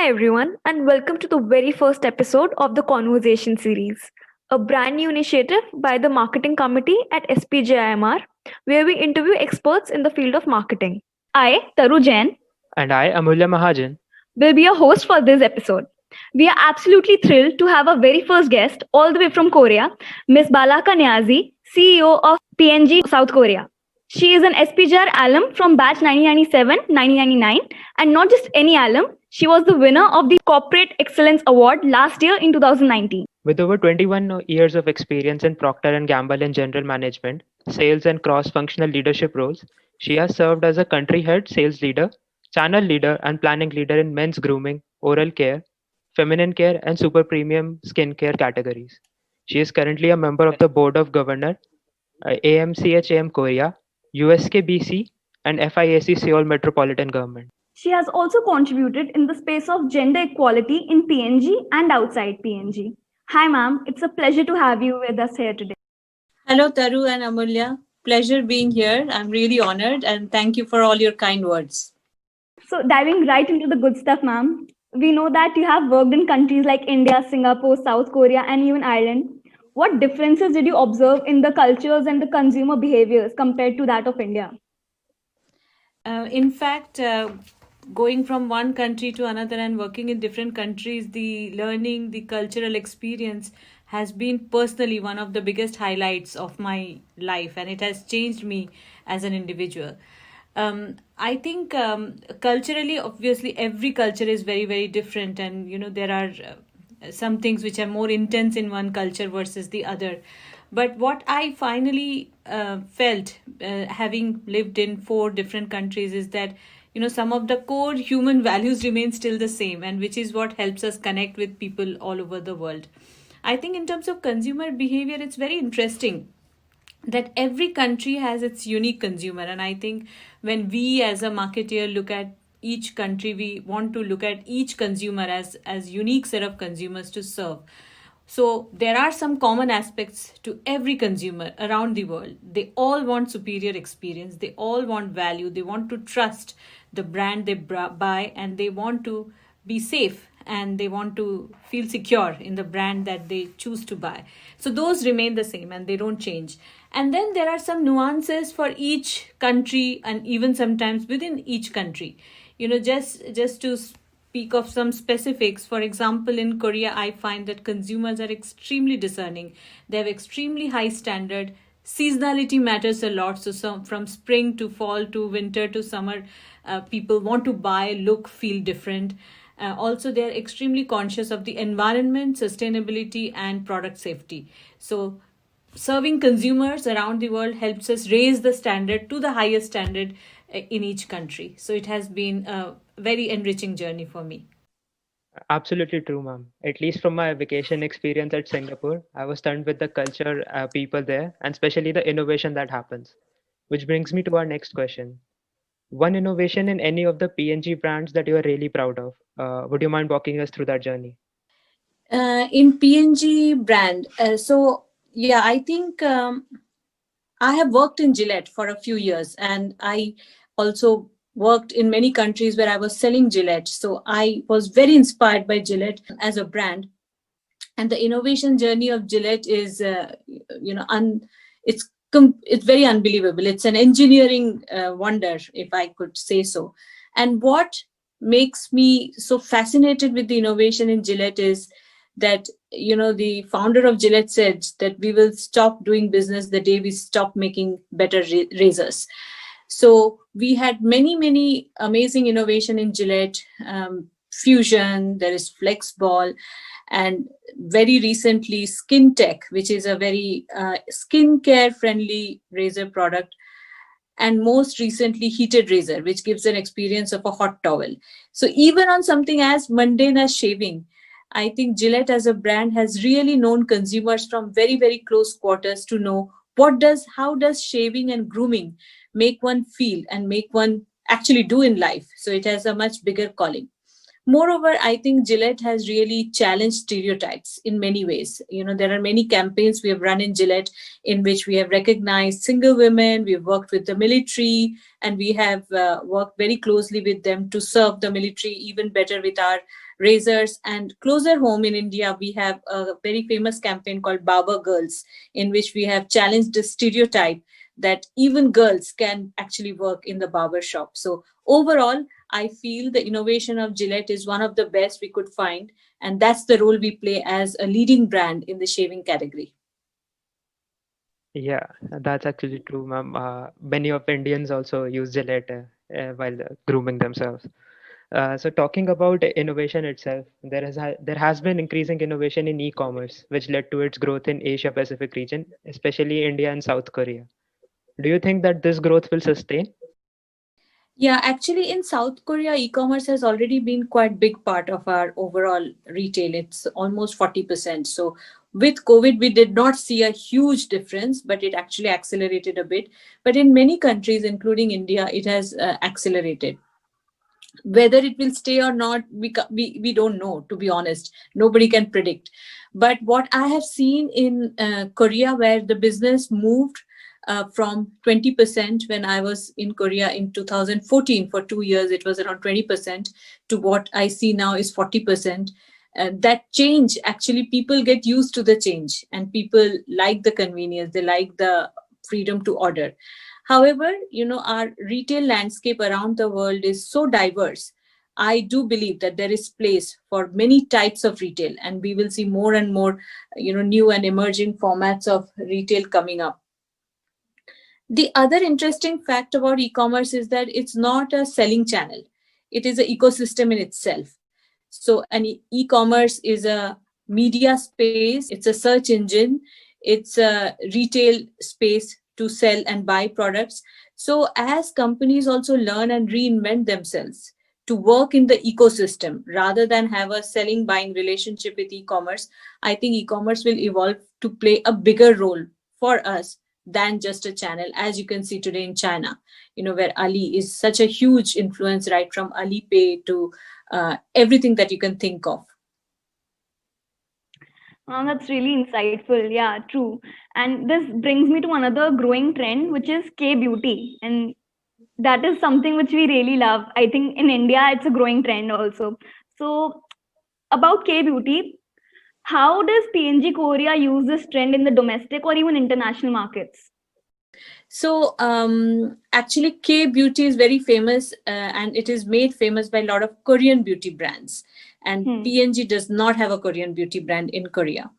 Hi, everyone, and welcome to the very first episode of the Conversation series, a brand new initiative by the Marketing Committee at SPJIMR, where we interview experts in the field of marketing. I, Taru Jain, And I, Amulya Mahajan. will be your host for this episode. We are absolutely thrilled to have our very first guest, all the way from Korea, Ms. Balaka Niazi, CEO of PNG South Korea. She is an SPJR alum from batch 1997-1999, and not just any alum, she was the winner of the Corporate Excellence Award last year in 2019. With over 21 years of experience in Procter& Gamble in general management, sales and cross-functional leadership roles, she has served as a country head sales leader, channel leader and planning leader in men's grooming, oral care, feminine care and super premium skincare categories. She is currently a member of the Board of Governors, AMCHAM Korea, USKBC and FIAC Seoul Metropolitan Government. She has also contributed in the space of gender equality in PNG and outside PNG. Hi, ma'am. It's a pleasure to have you with us here today. Hello, Taru and Amulya. Pleasure being here. I'm really honored and thank you for all your kind words. So, diving right into the good stuff, ma'am, we know that you have worked in countries like India, Singapore, South Korea, and even Ireland. What differences did you observe in the cultures and the consumer behaviors compared to that of India? In fact, going from one country to another and working in different countries, the learning, the cultural experience has been personally one of the biggest highlights of my life, and it has changed me as an individual. I think culturally, obviously, every culture is very, very different, and there are some things which are more intense in one culture versus the other. But what I finally felt, having lived in 4 different countries, is that some of the core human values remain still the same, and which is what helps us connect with people all over the world. I think in terms of consumer behavior, it's very interesting that every country has its unique consumer, and I think when we as a marketeer look at each country, we want to look at each consumer as unique set of consumers to serve. So there are some common aspects to every consumer around the world. They all want superior experience, they all want value, they want to trust the brand they buy, and they want to be safe, and they want to feel secure in the brand that they choose to buy. So those remain the same and they don't change. And then there are some nuances for each country, and even sometimes within each country. Just to speak of some specifics, for example, in Korea, I find that consumers are extremely discerning. They have extremely high standard. Seasonality matters a lot. So from spring to fall to winter to summer, people want to buy, look, feel different. Also, they are extremely conscious of the environment, sustainability, and product safety. So serving consumers around the world helps us raise the standard to the highest standard in each country. So it has been a very enriching journey for me. Absolutely true, ma'am. At least from my vacation experience at Singapore, I was stunned with the culture, people there, and especially the innovation that happens. Which brings me to our next question. One innovation in any of the PNG brands that you are really proud of. Would you mind walking us through that journey? In PNG brand, I think I have worked in Gillette for a few years, and I also worked in many countries where I was selling Gillette. So I was very inspired by Gillette as a brand, and the innovation journey of Gillette is, it's very unbelievable. It's an engineering wonder, if I could say so. And what makes me so fascinated with the innovation in Gillette is that the founder of Gillette said that we will stop doing business the day we stop making better razors. So we had many amazing innovation in Gillette. Fusion, there is Flexball, and very recently Skin Tech, which is a very skincare friendly razor product, and most recently Heated Razor, which gives an experience of a hot towel. So even on something as mundane as shaving, I think Gillette as a brand has really known consumers from very close quarters to know how does shaving and grooming make one feel and make one actually do in life. So it has a much bigger calling. Moreover, I think Gillette has really challenged stereotypes in many ways. There are many campaigns we have run in Gillette in which we have recognized single women, we've worked with the military, and we have worked very closely with them to serve the military even better with our razors. And closer home in India, we have a very famous campaign called Barber Girls, in which we have challenged the stereotype that even girls can actually work in the barber shop. So overall, I feel the innovation of Gillette is one of the best we could find, and that's the role we play as a leading brand in the shaving category. Yeah, that's actually true, ma'am. Many of Indians also use Gillette while grooming themselves. So talking about innovation itself, there has been increasing innovation in e-commerce, which led to its growth in Asia Pacific region, especially India and South Korea. Do you think that this growth will sustain? Yeah, actually, in South Korea, e-commerce has already been quite big part of our overall retail. It's almost 40%. So with COVID, we did not see a huge difference, but it actually accelerated a bit. But in many countries, including India, it has accelerated. Whether it will stay or not, we don't know, to be honest. Nobody can predict. But what I have seen in Korea, where the business moved from 20% when I was in Korea in 2014, for 2 years, it was around 20%, to what I see now is 40%. That change, actually, people get used to the change and people like the convenience, they like the freedom to order. However, our retail landscape around the world is so diverse. I do believe that there is place for many types of retail, and we will see more and more, new and emerging formats of retail coming up. The other interesting fact about e-commerce is that it's not a selling channel. It is an ecosystem in itself. So an e-commerce is a media space, it's a search engine, it's a retail space to sell and buy products. So as companies also learn and reinvent themselves to work in the ecosystem rather than have a selling buying relationship with e-commerce, I think e-commerce will evolve to play a bigger role for us than just a channel, as you can see today in China, where Ali is such a huge influence, right from Alipay to everything that you can think of. That's really insightful. Yeah, true. And this brings me to another growing trend, which is K beauty. And that is something which we really love. I think in India, it's a growing trend also. So, about K beauty, how does P&G Korea use this trend in the domestic or even international markets? So actually, K beauty is very famous, and it is made famous by a lot of Korean beauty brands. And P&G does not have a Korean beauty brand in Korea.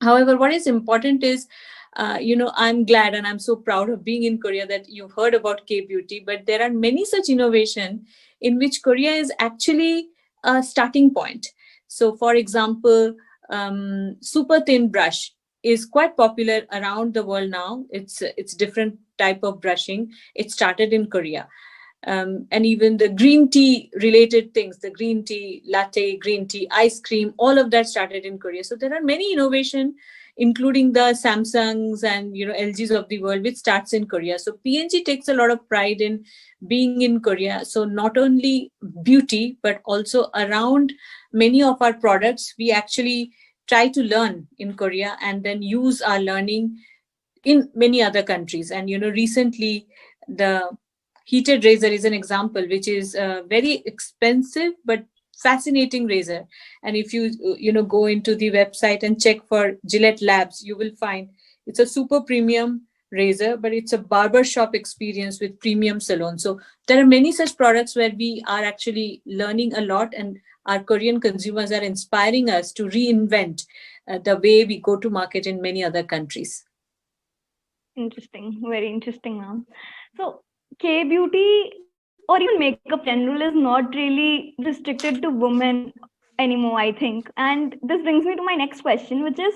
However, what is important is, I'm glad and I'm so proud of being in Korea that you've heard about K beauty, but there are many such innovation in which Korea is actually a starting point. So for example, super thin brush is quite popular around the world now. It's different type of brushing. It started in Korea. And even the green tea related things, the green tea latte, green tea ice cream, all of that started in Korea. So there are many innovation, including the Samsungs and LGs of the world, which starts in Korea. So P&G takes a lot of pride in being in Korea. So not only beauty, but also around many of our products, we actually try to learn in Korea and then use our learning in many other countries. And recently the heated razor is an example, which is very expensive but fascinating razor. And if you go into the website and check for Gillette Labs, you will find it's a super premium razor, but it's a barber shop experience with premium salon. So there are many such products where we are actually learning a lot, and our Korean consumers are inspiring us to reinvent the way we go to market in many other countries. Interesting, very interesting now. So K beauty or even makeup general is not really restricted to women anymore, I think. And this brings me to my next question, which is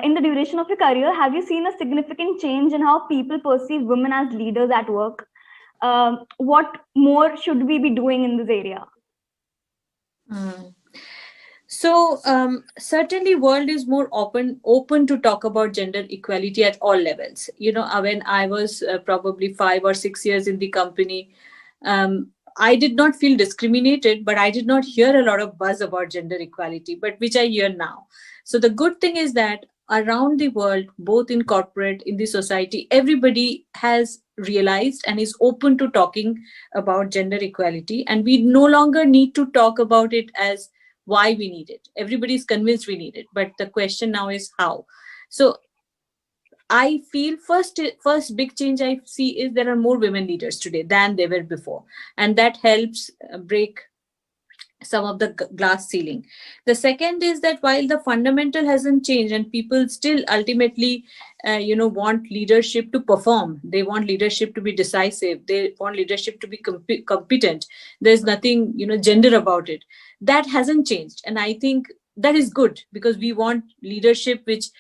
in the duration of your career, have you seen a significant change in how people perceive women as leaders at work? What more should we be doing in this area? So certainly world is more open to talk about gender equality at all levels. When I was probably 5 or 6 years in the company, I did not feel discriminated, but I did not hear a lot of buzz about gender equality, but which I hear now. So the good thing is that around the world, both in corporate, in the society, everybody has realized and is open to talking about gender equality. And we no longer need to talk about it as why we need it. Everybody is convinced we need it. But the question now is how. So I feel first big change I see is there are more women leaders today than there were before, and that helps break some of the glass ceiling. The second is that while the fundamental hasn't changed and people still ultimately want leadership to perform, they want leadership to be decisive, they want leadership to be competent, there's nothing gender about it. That hasn't changed, and I think that is good, because we want leadership which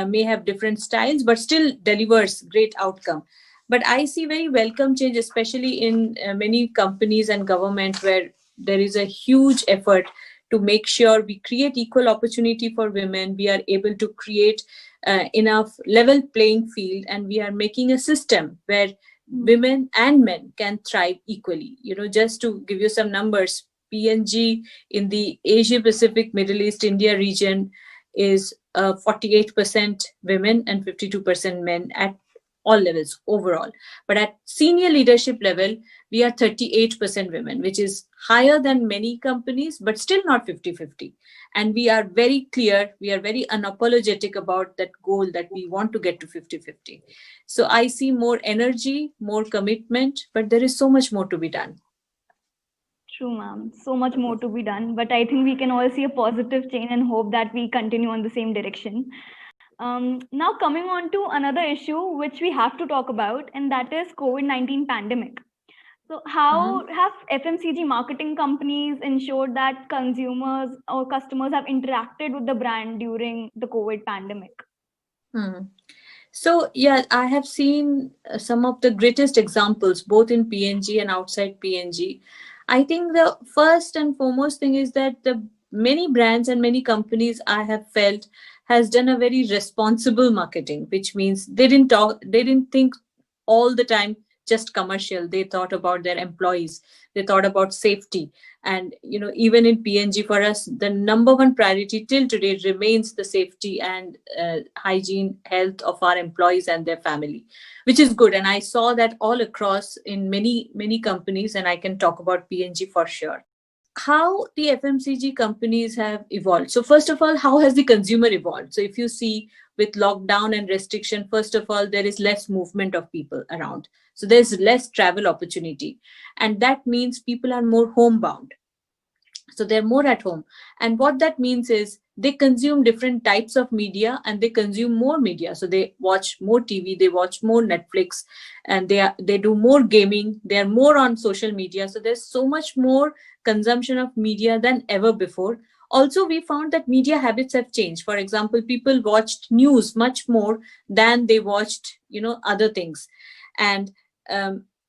may have different styles but still delivers great outcome. But I see very welcome change, especially in many companies and government, where there is a huge effort to make sure we create equal opportunity for women. We are able to create enough level playing field, and we are making a system where women and men can thrive equally. Just to give you some numbers, PNG in the Asia Pacific, Middle East, India region is 48% women and 52% men at all levels overall. But at senior leadership level, we are 38% women, which is higher than many companies, but still not 50-50. And we are very clear, we are very unapologetic about that goal that we want to get to 50-50. So I see more energy, more commitment, but there is so much more to be done. True, ma'am. So much more to be done. But I think we can all see a positive change and hope that we continue on the same direction. Now coming on to another issue which we have to talk about, and that is COVID-19 pandemic. So how have FMCG marketing companies ensured that consumers or customers have interacted with the brand during the COVID pandemic? So, yeah, I have seen some of the greatest examples, both in PNG and outside PNG. I think the first and foremost thing is that the many brands and many companies I have felt has done a very responsible marketing, which means they didn't think all the time just commercial. They thought about their employees, they thought about safety. And even in PNG, for us, the number one priority till today remains the safety and hygiene, health of our employees and their family, which is good. And I saw that all across in many companies, and I can talk about PNG for sure. How the FMCG companies have evolved. So first of all, how has the consumer evolved? So if you see, with lockdown and restriction, first of all, there is less movement of people around. So there's less travel opportunity. And that means people are more homebound. So they're more at home. And what that means is they consume different types of media, and they consume more media. So they watch more TV, they watch more Netflix, and they do more gaming. They are more on social media. So there's so much more consumption of media than ever before. Also, we found that media habits have changed. For example, people watched news much more than they watched, other things. And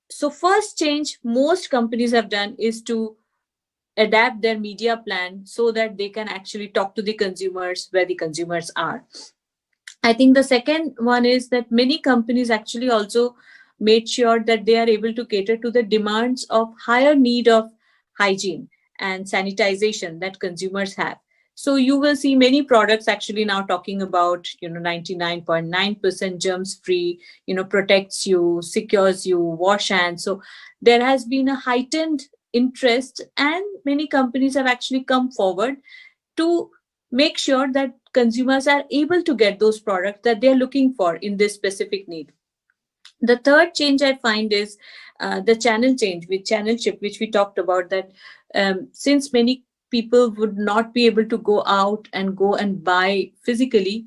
so first change most companies have done is to adapt their media plan so that they can actually talk to the consumers where the consumers are. I think the second one is that many companies actually also made sure that they are able to cater to the demands of higher need of hygiene and sanitization that consumers have. So you will see many products actually now talking about, 99.9% germs free, protects you, secures you, wash hands. So there has been a heightened interest, and many companies have actually come forward to make sure that consumers are able to get those products that they're looking for in this specific need. The third change I find is the channel change with channel shift, which we talked about, that since many people would not be able to go out and go and buy physically,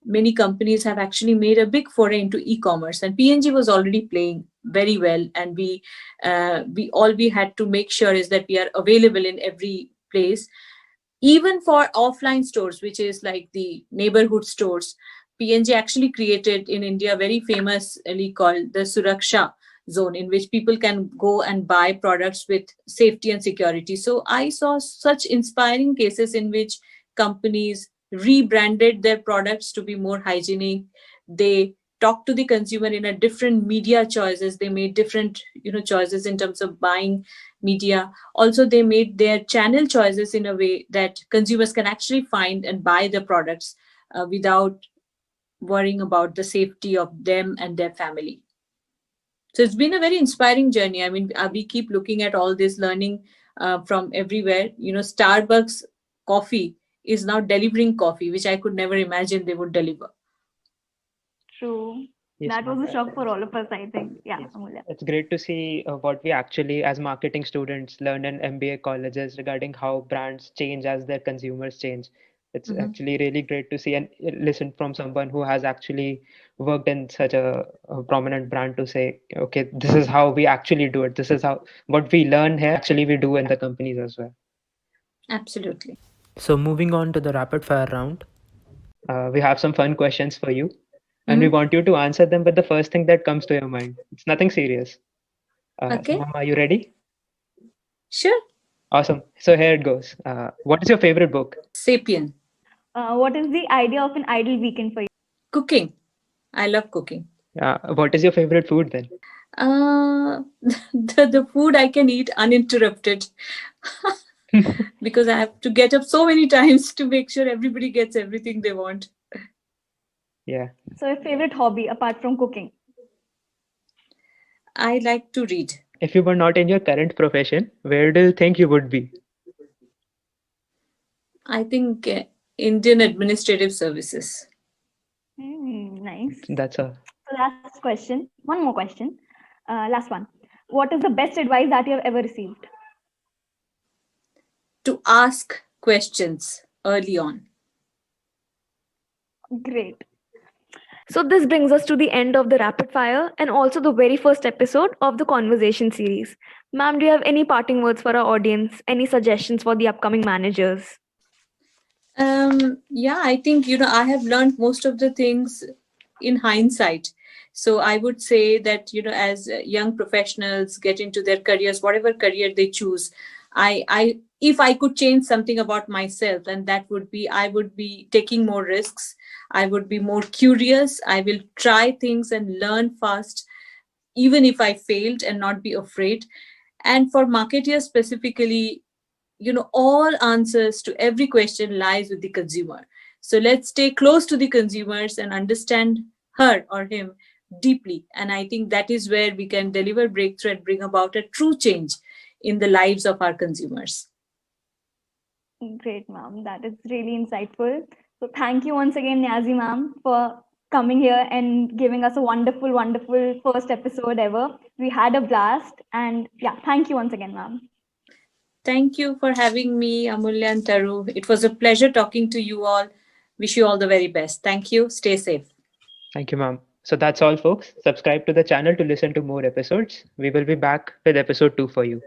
many companies have actually made a big foray into e-commerce, and PNG was already playing very well. And we had to make sure is that we are available in every place, even for offline stores, which is like the neighborhood stores. PNG actually created in India very famously called the Suraksha zone, in which people can go and buy products with safety and security. So I saw such inspiring cases in which companies rebranded their products to be more hygienic. They talked to the consumer in a different media choices. They made different, choices in terms of buying media. Also, they made their channel choices in a way that consumers can actually find and buy the products without worrying about the safety of them and their family. So it's been a very inspiring journey. I mean, we keep looking at all this, learning from everywhere. Starbucks coffee is now delivering coffee, which I could never imagine they would deliver. True. Yes, That was ma'am. a shock for all of us, I think. Yeah, Yes. Amulya. It's great to see what we actually, as marketing students, learn in MBA colleges regarding how brands change as their consumers change. It's Mhm. actually really great to see and listen from someone who has actually worked in such a prominent brand to say, okay, this is how we actually do it. This is how what we learn here actually we do in the companies as well. Absolutely. So moving on to the rapid fire round, we have some fun questions for you, and we Mhm. want you to answer them with the first thing that comes to your mind. It's nothing serious. So, Okay, ma'am, are you ready? sure. Awesome. So here it goes. What is your favorite book? Sapien. What is the idea of an ideal weekend for you? Cooking. I love cooking. What is your favorite food then? Uh, the food I can eat uninterrupted because I have to get up so many times to make sure everybody gets everything they want. Yeah. So, your favorite hobby apart from cooking? I like to read. If you were not in your current profession, where do you think you would be? I think Indian Administrative Services. Nice. That's a So, last question. One more question. Last one. What is the best advice that you have ever received? To ask questions early on. Great. So, this brings us to the end of the rapid fire and also the very first episode of the conversation series. Ma'am, do you have any parting words for our audience? Any suggestions for the upcoming managers? Yeah, I think, I have learned most of the things in hindsight. So I would say that, as young professionals get into their careers, whatever career they choose, if I could change something about myself, and that would be, I would be taking more risks. I would be more curious. I will try things and learn fast, even if I failed, and not be afraid. And for marketeers specifically, all answers to every question lies with the consumer. So let's stay close to the consumers and understand her or him deeply. And I think that is where we can deliver breakthrough and bring about a true change in the lives of our consumers. Great, ma'am. That is really insightful. So, thank you once again, Niazi, ma'am, for coming here and giving us a wonderful, wonderful first episode ever. We had a blast. And yeah, thank you once again, ma'am. Thank you for having me, Amulya and Taru. It was a pleasure talking to you all. Wish you all the very best. Thank you. Stay safe. Thank you, ma'am. So that's all, folks. Subscribe to the channel to listen to more episodes. We will be back with episode 2 for you.